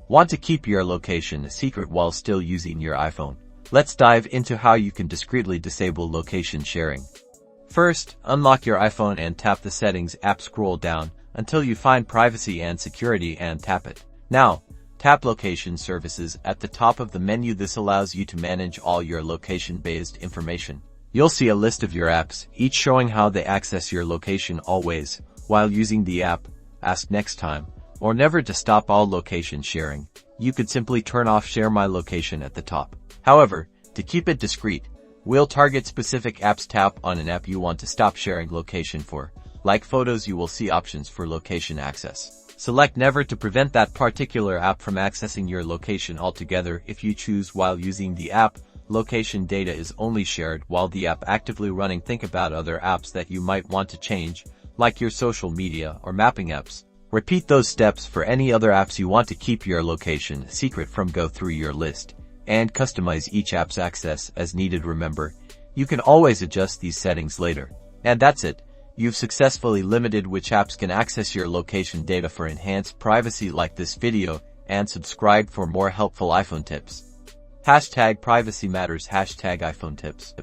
Want to keep your location a secret while still using your iPhone? Let's dive into how you can discreetly disable location sharing. First, unlock your iPhone and tap the Settings app. Scroll down until you find Privacy and Security and tap it. Now, tap Location Services at the top of the menu. This allows you to manage all your location-based information. You'll see a list of your apps, each showing how they access your location always. While using the app, ask next time, or never to stop all location sharing. You could simply turn off Share My Location at the top. However, to keep it discreet, we'll target specific apps. Tap on an app you want to stop sharing location for. Like photos, you will see options for location access. Select Never to prevent that particular app from accessing your location altogether. If you choose while using the app, location data is only shared while the app actively running. Think about other apps that you might want to change, like your social media or mapping apps. Repeat those steps for any other apps you want to keep your location secret from. Go through your list and customize each app's access as needed. Remember, you can always adjust these settings later. And that's it. You've successfully limited which apps can access your location data. For enhanced privacy, like this video and subscribe for more helpful iPhone tips. #PrivacyMatters #iPhone tips.